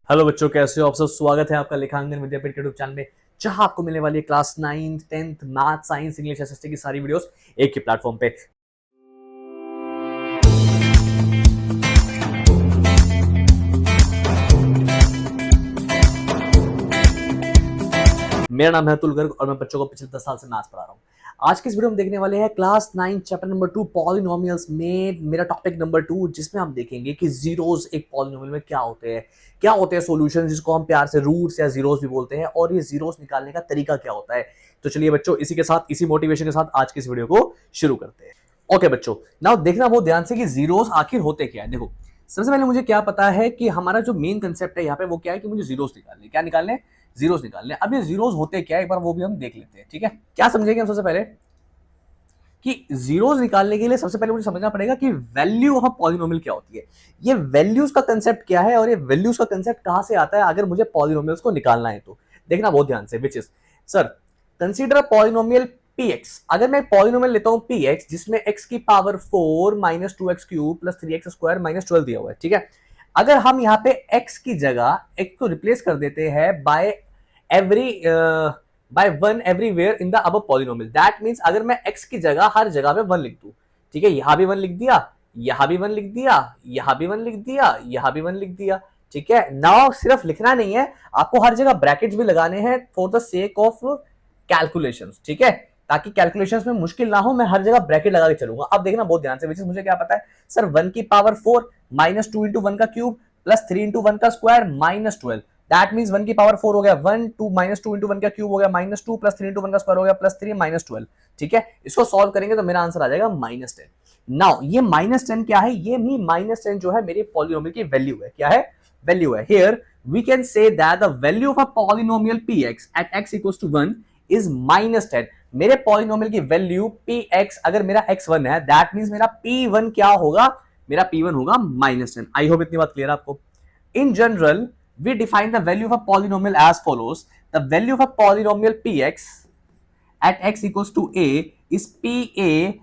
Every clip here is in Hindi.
हेलो बच्चों, कैसे हो आप सब। स्वागत है आपका लेखांकन विद्यापीठ के यूट्यूब चैनल में, जहां आपको मिलने वाली है class 9th 10th math science English SST की सारी वीडियोस एक ही प्लेटफॉर्म पे। मेरा नाम है अतुल गर्ग और मैं बच्चों को पिछले 10 साल से मैथ्स पढ़ा रहा हूँ। आज की इस वीडियो में देखने वाले हैं क्लास 9 चैप्टर नंबर 2 पॉलिनोमियल्स में मेरा टॉपिक नंबर 2, जिसमें हम देखेंगे कि जीरोस एक पॉलिनोमियल में क्या होते हैं सॉल्यूशन, जिसको हम प्यार से रूट्स या जीरोस भी बोलते हैं, और ये जीरोस निकालने का तरीका क्या होता है। तो चलिए बच्चों, इसी के साथ, इसी मोटिवेशन के साथ आज की इस वीडियो को शुरू करते हैं। ओके बच्चों, नाउ देखना बहुत ध्यान से कि जीरोस आखिर होते क्या है। देखो, सबसे पहले मुझे क्या पता है कि हमारा जो मेन कंसेप्ट है यहाँ पे वो क्या है कि मुझे जीरोस निकालने, क्या निकालने, जीरोस निकालने। अब ये जीरोस होते क्या है एक बार वो भी हम देख लेते हैं। ठीक है, क्या समझेंगे हम सबसे पहले कि जीरोस निकालने के लिए सबसे पहले मुझे समझना पड़ेगा कि वैल्यू ऑफ पॉलिनोमियल क्या होती है। ये वैल्यूज का कंसेप्ट क्या है और ये वैल्यूज का कंसेप्ट कहां से आता है अगर मुझे पॉलिनोमियल्स को निकालना है। तो देखना बहुत ध्यान से, विच is sir consider polynomial px। अगर मैं पॉलिनोमियल लेता हूं px जिसमें x की power 4 minus 2x cube plus 3x square minus 12 दिया हुआ है। ठीक है, अगर हम यहाँ पे x की जगह x को रिप्लेस कर देते हैं by every by one everywhere in the above polynomial, that means अगर मैं x की जगह हर जगह पे 1 लिख दूं, ठीक है, यहां भी 1 लिख दिया, यहां भी 1 लिख दिया, यहां भी 1 लिख दिया, यहां भी 1 लिख दिया। ठीक है, नाउ सिर्फ लिखना नहीं है, आपको हर जगह ब्रैकेट्स भी लगाने हैं for the sake of calculations. ठीक है, ताकि कैलकुलेशंस में मुश्किल ना हो, मैं हर जगह ब्रैकेट लगा के चलूंगा। अब देखना बहुत ध्यान से, मुझे क्या पता है सर, 1 की पावर 4 माइनस 2 इंटू 1 का क्यूब प्लस 3 इंटू 1 का स्क्वायर माइनस 12। दैट मींस 1 की पावर 4 हो गया 1, 2 माइनस 2 इंटू 1 का क्यूब हो गया माइनस 2 प्लस 3 इंटू 1 का स्क्वायर हो गया प्लस 3 माइनस 12। ठीक है, इसको सॉल्व करेंगे तो मेरा आंसर आ जाएगा माइनस 10। नाउ ये माइनस 10 क्या है, ये भी माइनस 10 जो है मेरे पॉलिनोमियल की वैल्यू है। क्या है, वैल्यू है। Here we can say that the value of a polynomial px at x equals to 1 is minus 10। मेरे पॉलिनोमियल की वैल्यू px, अगर मेरा x1 है, दैट मींस मेरा p1 क्या होगा, मेरा p1 होगा माइनस 10। आई होप इतनी बात क्लियर है आपको। In general, we define the value of a polynomial as follows: the value of a polynomial px at x equals to a is pa,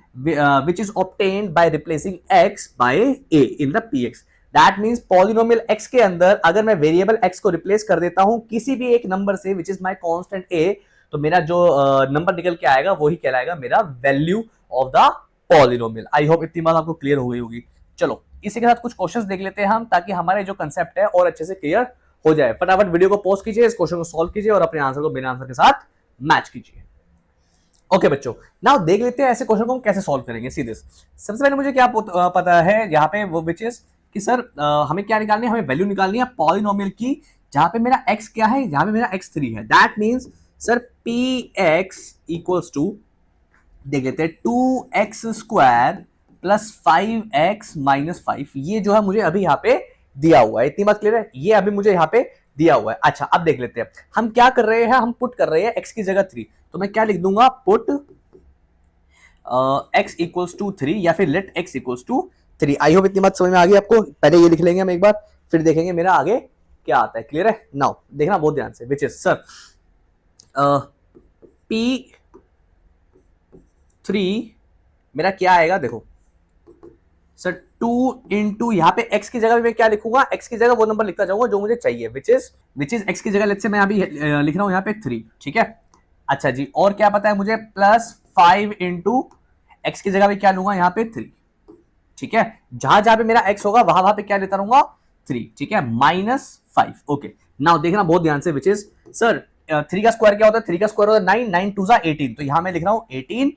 which is obtained by replacing x by a in the px। That means polynomial x के अंदर अगर मैं वेरिएबल x को रिप्लेस कर देता हूं किसी भी एक नंबर से, which is my constant a, तो मेरा जो नंबर निकल के आएगा वही कहलाएगा मेरा value of the polynomial. I hope इतनी बात आपको क्लियर हो गई होगी। चलो इसी के साथ कुछ क्वेश्चंस देख लेते हैं हम, ताकि हमारे जो कंसेप्ट है और अच्छे से क्लियर हो जाए। फटाफट वीडियो को पॉज कीजिए, इस क्वेश्चन को सॉल्व कीजिए और अपने आंसर को मेरे आंसर के साथ मैच कीजिए। ओके बच्चों, नाउ देख लेते हैं ऐसे क्वेश्चन को हम कैसे सॉल्व करेंगे सीधे। सबसे पहले मुझे क्या पता है यहाँ पे, वो विच इज कि सर हमें क्या निकालनी है, हमें वैल्यू निकालनी है पॉलिनोमियल की, जहां पे मेरा x क्या है, जहां पे मेरा x3 है। That means sir px equals to, देख लेते हैं, 2x square plus 5x minus 5। ये जो है मुझे अभी यहाँ पे दिया हुआ है। इतनी बात क्लियर है, ये अभी मुझे यहाँ पे दिया हुआ है। अच्छा अब देख लेते हैं हम क्या कर रहे हैं, हम पुट कर रहे हैं x की जगह 3, तो मैं क्या लिख दूंगा, पुट x इक्वल्स टू 3 या फिर let x equals to 3। I hope इतनी बात समझ में आ गई आपको। पहले ये लिख लेंगे हम एक बार, फिर देखेंगे मेरा आगे क्या आता है। क्लियर है, नाउ देखना बहुत ध्यान से, विच इज सर p3 मेरा क्या आएगा, देखो सर 2 इंटू यहाँ पे x की जगह भी मैं क्या लिखूंगा, x की जगह वो नंबर लिखता जाऊंगा जो मुझे चाहिए, विच इज x की जगह लेट्स से मैं अभी लिख रहा हूं यहाँ पे 3। ठीक है, अच्छा जी, और क्या पता है मुझे, प्लस 5 इंटू एक्स की जगह पे क्या लूंगा यहाँ पे 3। ठीक है, जहां जहां पे मेरा x होगा वहां वहां पे क्या लेता रहूंगा, 3। ठीक है, माइनस 5। ओके, नाउ देखना बहुत ध्यान से, विच इज सर 3 का स्क्वायर क्या होता है, 3 का स्क्वायर होता है 9, 9 2 18, तो यहां मैं लिख रहा हूं 18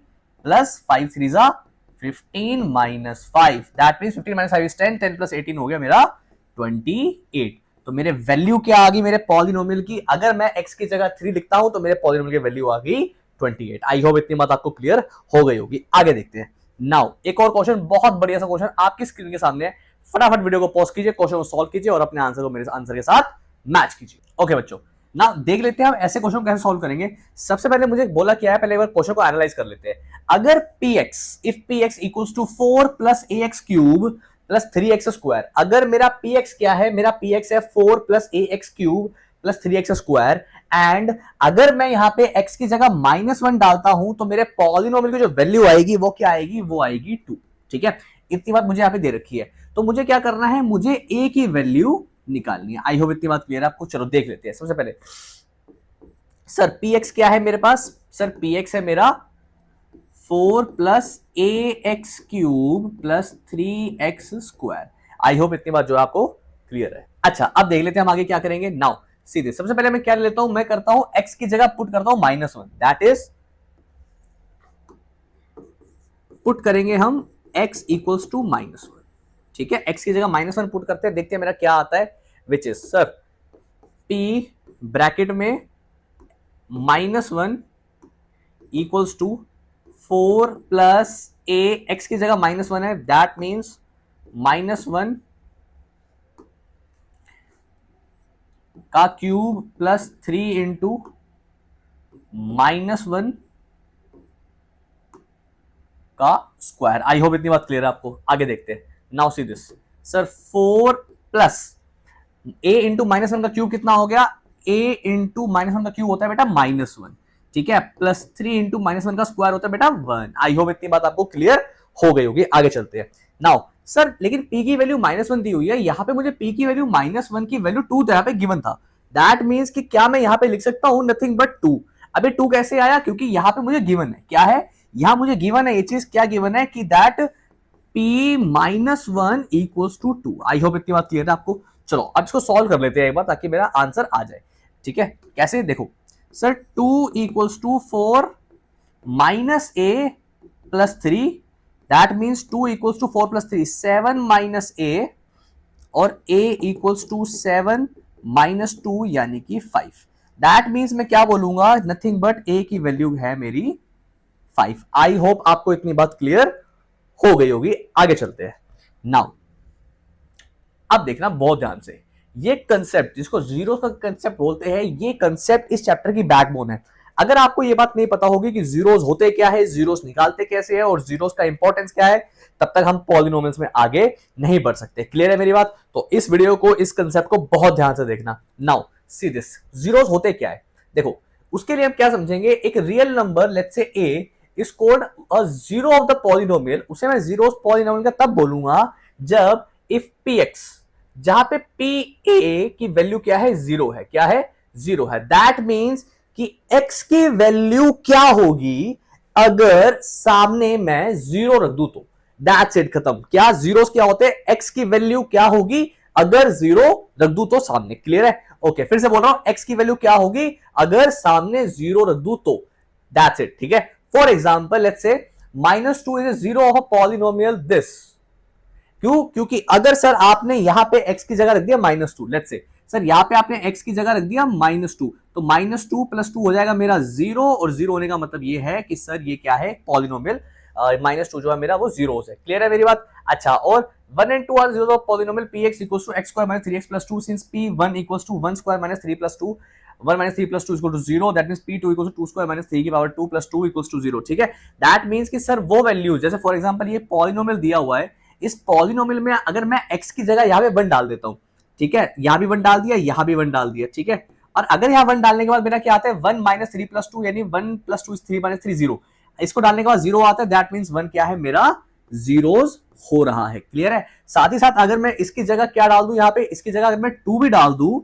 plus 5 3 15 minus 5। That means 15 minus 5 is 10, 10 plus 18 हो गया मेरा 28। तो मेरे वैल्यू क्या आ गई मेरे पॉलिनोमियल की, अगर मैं x की जगह 3 लिखता हूं तो मेरे पॉलिनोमियल की वैल्यू आ गई 28। आई होप इतनी बात आपको क्लियर हो गई होगी। आगे देखते हैं। नाउ एक और क्वेश्चन, बहुत बढ़िया सा क्वेश्चन आपकी स्क्रीन के सामने है। फटाफट वीडियो को पॉज कीजिए, क्वेश्चन को सॉल्व कीजिए और अपने आंसर को मेरे आंसर के साथ मैच कीजिए। ओके बच्चों, नाउ देख लेते हैं हम ऐसे क्वेश्चन कैसे सॉल्व करेंगे। सबसे पहले मुझे बोला क्या है, पहले एक बार क्वेश्चन को एनालाइज कर लेते हैं। अगर px, if px equals to 4 plus ax cube plus 3x square, अगर मेरा px क्या है, मेरा px है 4 plus ax cube plus 3x square, and अगर मैं यहाँ पे x की जगह -1 डालता हूं तो मेरे पॉलिनोमियल की जो वैल्यू आएगी वो क्या आएगी, वो आएगी 2। ठीक है, इतनी बात मुझे यहाँ पे दे रखी है। तो मुझे क्या करना है, मुझे a की वैल्यू निकालनी है। आई होप इतनी बात क्लियर है आपको। चलो देख लेते हैं। सबसे पहले सर पी एक्स क्या है मेरे पास? सर पी एक्स है मेरा 4 प्लस ए x cube plus 3x square. आई होप इतनी बात जो है आपको क्लियर है। अच्छा अब देख लेते हैं हम आगे क्या करेंगे। नाउ सीधे सबसे पहले मैं क्या लेता हूं, मैं करता हूं x की जगह पुट करता हूं -1, दैट इज पुट करेंगे हम x इक्वल्स टू -1। ठीक है, x की जगह -1 पुट करते हैं, देखते हैं मेरा क्या आता है, which is sir p bracket में -1 equals to 4 plus a, x की जगह -1 है, दैट मीन्स -1 का क्यूब प्लस 3 इंटू -1 का स्क्वायर। आई होप इतनी बात क्लियर है आपको। आगे देखते हैं। Now see this sir 4 plus a into -1 का क्यूब कितना हो गया? a इंटू -1 का क्यूब होता है बेटा -1, ठीक है, प्लस 3 इंटू -1 का स्क्वायर होता है बेटा 1। आई होप इतनी बात आपको क्लियर हो गई होगी। आगे चलते हैं। नाउ सर लेकिन p की वैल्यू -1 दी हुई है, यहां पे मुझे p की वैल्यू -1 की वैल्यू 2 तो यहां पे गिवन था, दैट मींस कि क्या मैं यहां पे लिख सकता हूं नथिंग बट 2। अबे 2 कैसे आया? क्योंकि यहां पे मुझे गिवन है, क्या है यहां मुझे गिवन है, ये चीज क्या गिवन है कि that p -1 equals to 2। I hope इतनी बात क्लियर है आपको। चलो अब इसको सॉल्व कर लेते हैं एक बार, ताकि मेरा आंसर आ जाए। ठीक है, कैसे? देखो sir 2 equals to 4 minus a plus 3, that means 2 equals to 4 plus 3 7 minus a, और a इक्वल्स टू 7 माइनस 2 यानी कि 5। दैट मीन्स मैं क्या बोलूंगा, नथिंग बट a की वैल्यू है मेरी 5। आई होप आपको इतनी बात क्लियर हो गई होगी। आगे चलते हैं। नाउ अब देखना बहुत ध्यान से, ये कंसेप्ट जिसको जीरो का कंसेप्ट बोलते हैं, ये कंसेप्ट इस चैप्टर की बैकबोन है। अगर आपको ये बात नहीं पता होगी कि जीरोस होते क्या है, जीरोस निकालते कैसे हैं और जीरोस का इंपॉर्टेंस क्या है, तब तक हम पॉलिनोमियल्स में आगे नहीं बढ़ सकते। क्लियर है मेरी बात? तो इस वीडियो को, इस कंसेप्ट को बहुत ध्यान से देखना। नाउ सी दिस, जीरोस होते क्या है देखो, उसके लिए हम क्या समझेंगे, एक real number let's say a is called a zero of the polynomial. उसे मैं जीरो पॉलिनोमियल का तब बोलूंगा जब इफ px, जहां पे pa की वैल्यू क्या है, जीरो है, क्या है, जीरो है। दैट मीन्स कि x की वैल्यू क्या होगी अगर सामने मैं जीरो रख दूं तो, दैट्स इट, खत्म। क्या जीरोस क्या होते हैं, x की वैल्यू क्या होगी अगर जीरो रख दूं तो सामने। क्लियर है? ओके, फिर से बोल रहा हूं, x की वैल्यू क्या होगी अगर सामने जीरो रख दूं तो, दैट्स इट। ठीक है, for example let's say -2 is zero of a polynomial this. क्यों? क्योंकि अगर सर आपने यहां पे x की जगह रख दिया -2, लेट्स से सर यहां पे आपने x की जगह रख दिया -2, तो -2 प्लस 2 हो जाएगा मेरा 0, और 0 होने का मतलब ये है कि सर ये क्या है, पॉलिनोमियल। -2 जो है मेरा वो जीरो है। क्लियर है मेरी बात? अच्छा, और 1 and 2 are zero of polynomial px equals to x square minus 3x plus 2, since p1 equals to 1 square minus 3 plus 2, 1 minus 3 plus 2 is equal to 0, that means p2 equals to 2 square minus 3 की पावर 2 plus 2 equals to 0। ठीक है, that means कि सर वो वैल्यूज, जैसे फॉर एग्जांपल ये पॉलिनोमियल दिया हुआ है, इस पॉलिनोमियल में अगर मैं x की जगह यहाँ पे 1 डाल देता हूँ, ठीक है, यहाँ भी 1 डाल दिया, यहाँ भी 1 डाल दिया, ठीक है, और अगर यहाँ 1 डालने के बाद मेरा क्या आता है, 1 minus 3 plus 2, यानी 1 plus 2 is 3 minus 3 0, इसको डालने के बाद 0 आता है, दैट मीन्स 1 क्या है मेरा, जीरोस हो रहा है। क्लियर है? साथ ही साथ अगर मैं इसकी जगह क्या डाल दूं, यहाँ पे इसकी जगह अगर मैं 2 भी डाल दूं,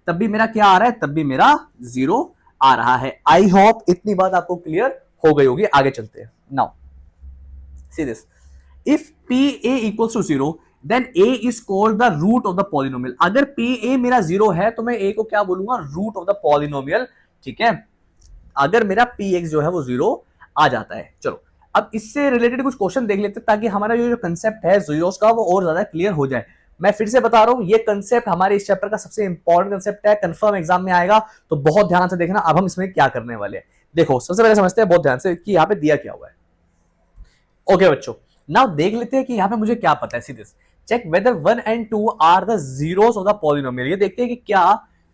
तब भी मेरा क्या आ रहा है, तब भी मेरा 0 आ रहा है। आई होप इतनी बात आपको क्लियर हो गई होगी। आगे चलते हैं। Now see this, if pa equals to 0, then a is called the root of the polynomial. अगर pa मेरा 0 है तो मैं a को क्या बोलूंगा, रूट ऑफ द पॉलिनोमियल। ठीक है, अगर मेरा px जो है वो 0 आ जाता है। चलो अब इससे रिलेटेड कुछ क्वेश्चन देख लेते हैं, ताकि हमारा जो कंसेप्ट है जीरोस का वो और ज्यादा क्लियर हो जाए। मैं फिर से बता रहा हूं, ये कंसेप्ट हमारे इस चैप्टर का सबसे इंपॉर्टेंट कंसेप्ट है, कंफर्म एग्जाम में आएगा, तो बहुत ध्यान से देखना। अब हम इसमें क्या करने वाले हैं, देखो सबसे पहले समझते हैं बहुत ध्यान से कि यहाँ पे दिया क्या हुआ है। ओके बच्चों, नाउ देख लेते हैं कि यहाँ पे मुझे क्या पता है। See this, check whether 1 and 2 are the zeros of the polynomial. ये देखते हैं कि क्या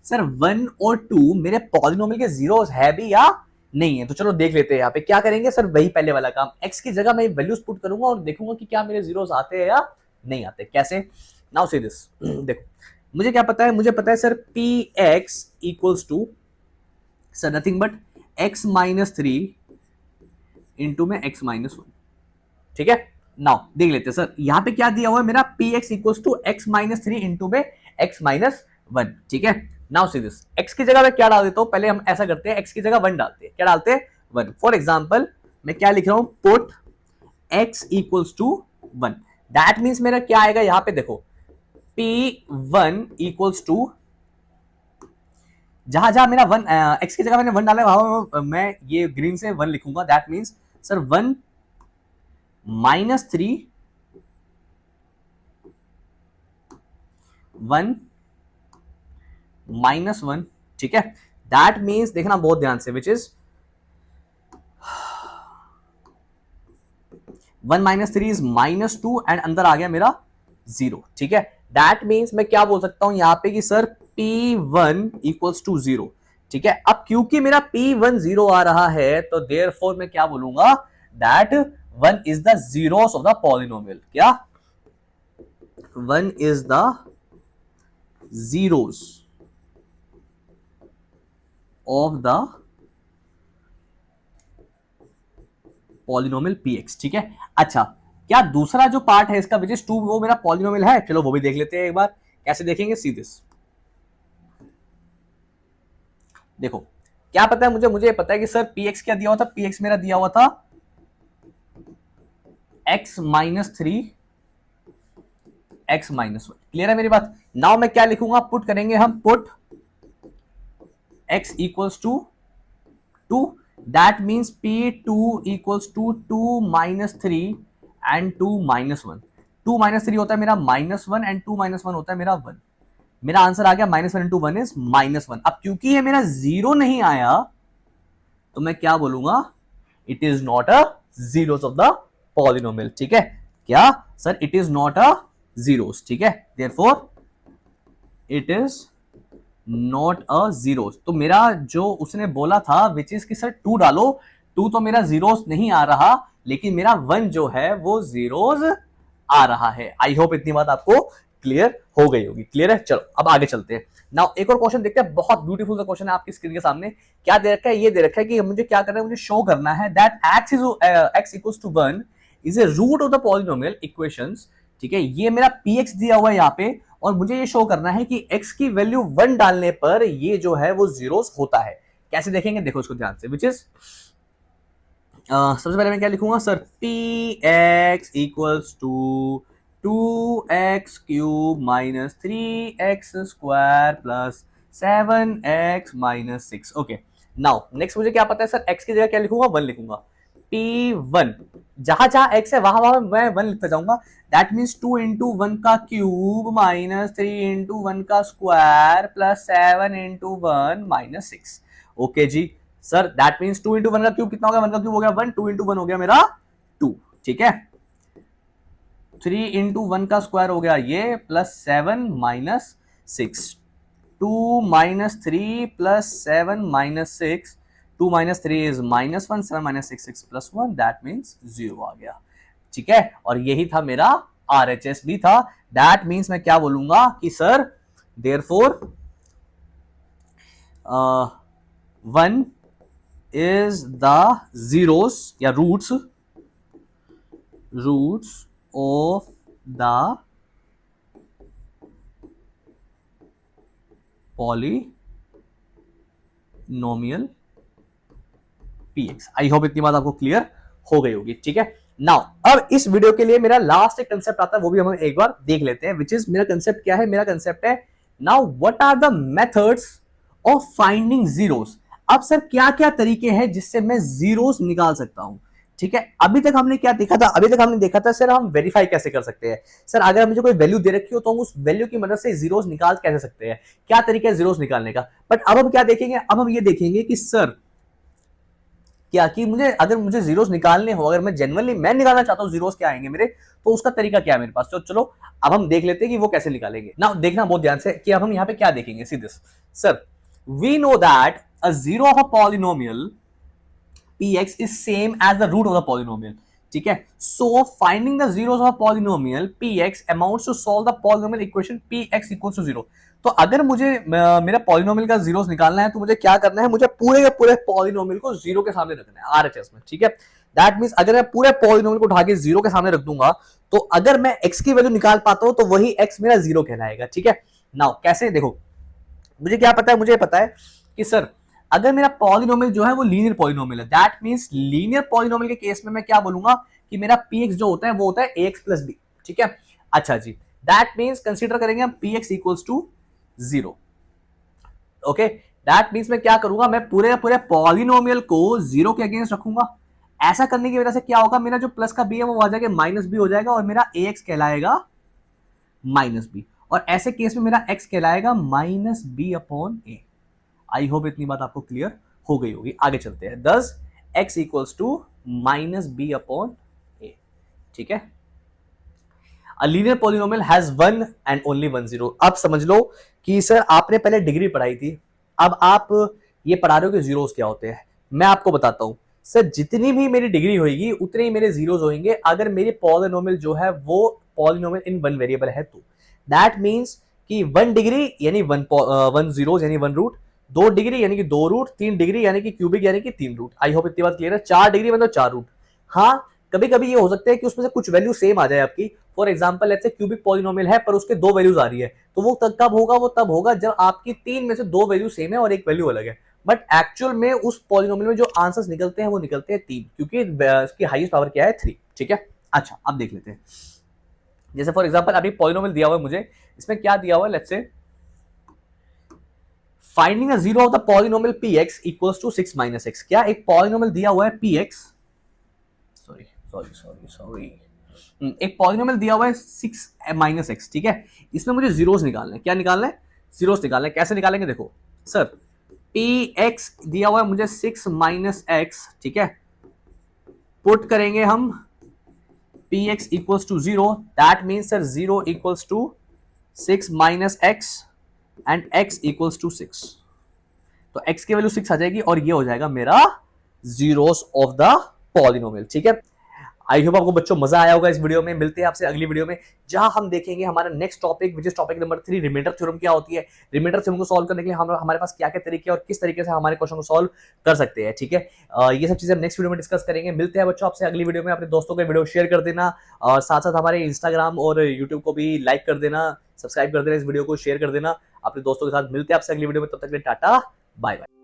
सर 1 और 2 मेरे पॉलिनोमियल के जीरोस है भी या नहीं है। तो चलो देख लेते हैं यहाँ पे क्या करेंगे। सर वही पहले वाला काम, x की जगह मैं वैल्यूज पुट करूंगा और देखूंगा कि क्या मेरे जीरोस आते हैं या नहीं आते। कैसे? नाउ सी दिस, देखो मुझे क्या पता है, मुझे पता है sir px equals to sir nothing but x minus 3 into में x माइनस 1। ठीक है, नाउ देख लेते हैं सर, यहां पे क्या दिया हुआ है मेरा P X equal to X minus three into में एक्स माइनस वन, ठीक है। नाउ सी दिस, एक्स की जगह मैं क्या डाल देता हूं, पहले हम ऐसा करते हैं, एक्स की जगह वन डालते हैं, क्या डालते हैं, वन। फॉर एग्जाम्पल मैं क्या लिख रहा हूं, put X equals to one, that means मेरा क्या आएगा यहां पे देखो, पी वन इक्वल्स टू, जहां जहां मेरा वन, एक्स की जगह मैंने वन डाला है वहां मैं ये ग्रीन से वन लिखूंगा, that means sir one minus three, one minus one, ठीक है। दैट मीन्स देखना बहुत ध्यान से, which is one minus three is minus two and अंदर आ गया मेरा जीरो, ठीक है। दैट मीन्स मैं क्या बोल सकता हूं यहां पे कि sir P one equals to zero, ठीक है। अब क्योंकि मेरा पी वन जीरो आ रहा है तो देयर फोर मैं क्या बोलूंगा, that one is the zeros of the polynomial, क्या, one is the zeros of the polynomial px, ठीक है। अच्छा, क्या दूसरा जो पार्ट है इसका विच इज टू, वो मेरा पॉलिनोमियल है, चलो वो भी देख लेते हैं एक बार, कैसे देखेंगे, सी दिस, देखो क्या पता है मुझे, मुझे पता है कि सर px क्या दिया हुआ था, px मेरा दिया हुआ था x minus three x minus one, clear है मेरी बात। नाउ मैं क्या लिखूंगा, पुट करेंगे हम, put x equals to two, that means p2 equals to two minus three and two minus one, two minus three होता है मेरा minus one and two minus one होता है मेरा वन, मेरा आंसर आ गया minus one into one is minus one. अब क्योंकि ये मेरा जीरो नहीं आया तो मैं क्या बोलूंगा, it is not a zeros of the polynomial, ठीक है। क्या sir, it is not a zeros, ठीक है, therefore it is not a zeros. तो मेरा जो उसने बोला था विच इज कि सर टू डालो, टू तो मेरा जीरोस नहीं आ रहा, लेकिन मेरा वन जो है वो जीरोस आ रहा है। आई होप इतनी बात आपको क्लियर हो गई होगी, क्लियर है। चलो अब आगे चलते हैं। नाउ एक और क्वेश्चन देखते हैं, बहुत ब्यूटीफुल सा क्वेश्चन है आपकी स्क्रीन के सामने। क्या दे रखा है, ये दे रखा है कि मुझे क्या करना है, मुझे शो करना है that x equals to 1 is a root of the polynomial equations, ठीक है। ये मेरा px दिया हुआ है यहाँ पे, और मुझे ये शो करना है कि x की वैल्यू 1 डालने पर ये जो है वो जीरोस होता है। कैसे देखेंगे, देखो इसको ध्यान से, विच इज सबसे पहले मैं क्या लिखूंगा sir, P X equals to two X cube minus three X square plus seven X minus six, okay. Now next मुझे क्या पता है सर, एक्स की जगह क्या लिखूंगा, वन लिखूंगा, पी वन, जहां जहां एक्स है वहां वहां मैं वन लिखता जाऊंगा, that means two into one का cube minus three into one का square plus seven into one minus six, okay जी। Sir that means two into one का क्यूब कितना हो गया, वन का क्यूब हो गया वन, टू इंटू वन हो गया मेरा टू, ठीक है। थ्री इंटू वन का स्क्वायर हो गया ये, plus seven minus six, two minus three plus seven minus six, two minus three is minus one, seven minus six six plus one, that means zero आ गया, ठीक है। और यही था मेरा RHS भी था, दैट मीन्स मैं क्या बोलूंगा कि sir therefore one is the zeros या roots of the polynomial px। I hope इतनी बात आपको क्लियर हो गई होगी, ठीक है। नाउ अब इस वीडियो के लिए मेरा लास्ट एक कंसेप्ट आता है, वो भी हम एक बार देख लेते हैं, विच इज मेरा कंसेप्ट क्या है, मेरा कंसेप्ट है now what are the methods of finding zeros. अब सर क्या क्या तरीके हैं जिससे मैं जीरोस निकाल सकता हूं, ठीक है। अभी तक हमने क्या देखा था, अभी तक हमने देखा था सर हम वेरीफाई कैसे कर सकते हैं, सर अगर मुझे कोई वैल्यू दे रखी हो तो हम उस वैल्यू की मदद से जीरोस निकाल कैसे सकते हैं, क्या तरीका है जीरोस निकालने का। बट अब हम क्या देखेंगे, अब हम ये देखेंगे कि सर क्या कि मुझे अगर मुझे जीरोस निकालने हो, अगर मैं जेन्युइनली मैं निकालना चाहता हूं जीरोस क्या आएंगे मेरे, तो उसका तरीका क्या है मेरे पास। तो चलो अब हम देख लेते हैं कि वो कैसे निकालेंगे। ना देखना बहुत ध्यान से कि अब हम यहाँ पे क्या देखेंगे, see this, sir we know that a zero of a polynomial px is same as the root of the polynomial, ठीक है। So finding the zeros of polynomial px amounts to solve the polynomial equation px equals to 0। तो अगर मुझे मेरा पॉलिनोमियल का जीरोस निकालना है तो मुझे क्या करना है, मुझे पूरे के पूरे पॉलिनोमियल को जीरो के सामने रखना है आरएचएस में, ठीक है। दैट मींस अगर मैं पूरे पॉलिनोमियल को उठा के जीरो के सामने रख दूंगा तो अगर मैं x की वैल्यू निकाल पाता हूं तो वही x मेरा जीरो कहलाएगा, ठीक है। नाउ कैसे, देखो मुझे क्या पता है, मुझे पता है कि सर अगर मेरा पॉलिनोमियल जो है वो लीनियर पॉलिनोमियल है, दैट मींस लीनियर पॉलिनोमियल के केस में मैं क्या बोलूंगा कि मेरा px जो होता है वो होता है ax प्लस b, ठीक है। अच्छा जी, दैट मींस कंसीडर करेंगे हम px equals to 0, okay. That means मैं क्या करूंगा, मैं पूरे पूरे पॉलिनोमियल को 0 के अगेंस्ट रखूंगा। ऐसा करने की वजह से क्या होगा, मेरा जो प्लस का b है वो आ जाएगा माइनस b हो जाएगा और मेरा ax कहलाएगा माइनस b, और ऐसे केस में मेरा x कहलाएगा minus b upon a। I hope इतनी बात आपको क्लियर हो गई होगी। आगे चलते हैं। Thus x equals to minus b upon a, ठीक है। A linear polynomial has one and only one zero। अब समझ लो कि सर आपने पहले डिग्री पढ़ाई थी, अब आप ये पढ़ा रहे हो कि जीरोस क्या होते हैं। मैं आपको बताता हूं सर, जितनी भी मेरी डिग्री होगी उतने ही मेरे जीरोस होंगे अगर मेरे पॉलिनोमियल जो है वो पॉलिनोमियल इन वन वेरिएबल है तो। दैट मींस कि 1 डिग्री यानी 1 जीरोस यानी 1 रूट, 2 डिग्री यानी कि 2 रूट, 3 डिग्री यानी कि क्यूबिक यानी कि 3 रूट। आई होप इतनी बात क्लियर है। 4 डिग्री मतलब 4 रूट। हाँ, कभी कभी ये हो सकता है कि उसमें से कुछ वैल्यू सेम आ जाए आपकी। For example let's say cubic polynomial है पर उसके 2 वैल्यूज आ रही है, तो वो कब होगा, वो तब होगा जब आपकी 3 में से 2 वैल्यू सेम है और एक वैल्यू अलग है। बट एक्चुअल में उस पॉलिनोमियल में जो आंसर्स निकलते हैं वो निकलते हैं 3, क्योंकि इसकी हाईएस्ट पावर क्या है 3, ठीक है। अच्छा अब देख लेते हैं, जैसे फॉर एग्जांपल अभी पॉलिनोमियल दिया हुआ है मुझे, इसमें क्या दिया हुआ है, let's say finding the zero of the polynomial px equals to 6 minus x। क्या एक पॉलिनोमियल दिया हुआ है px, सॉरी एक पॉलिनोमियल दिया हुआ है 6 माइनस एक्स, ठीक है। इसमें मुझे जीरोस निकालना है। क्या निकालना है, जीरोस निकालना है। कैसे निकालेंगे, देखो सर px दिया हुआ है मुझे 6 माइनस एक्स, ठीक है। पुट करेंगे हम px equals to 0, that means sir 0 equals to 6 minus X and x equals to 6। तो x की वैल्यू 6 आ जाएगी और ये हो जाएगा मेरा जीरोस ऑफ द पॉलिनोमियल, ठीक है। आई होप आपको बच्चों मजा आया होगा इस वीडियो में। मिलते हैं आपसे अगली वीडियो में जहां हम देखेंगे हमारा next topic which is topic number 3, remainder theorem क्या होती है। रिमाइंडर थ्योरम को सॉल्व करने के लिए हमारे पास क्या क्या तरीके और किस तरीके से हमारे क्वेश्चन को सॉल्व कर सकते हैं, ठीक है। ये सब चीजें हम नेक्स्ट वीडियो में डिस्कस करेंगे। मिलते हैं बच्चों आपसे अगली वीडियो में। अपने दोस्तों को वीडियो शेयर कर देना और साथ साथ हमारे इंस्टाग्राम और यूट्यूब को भी लाइक कर देना, सब्सक्राइब कर देना, इस वीडियो को शेयर कर देना अपने दोस्तों के साथ। मिलते हैं आपसे अगली वीडियो में, तब तक के लिए टाटा बाय बाय।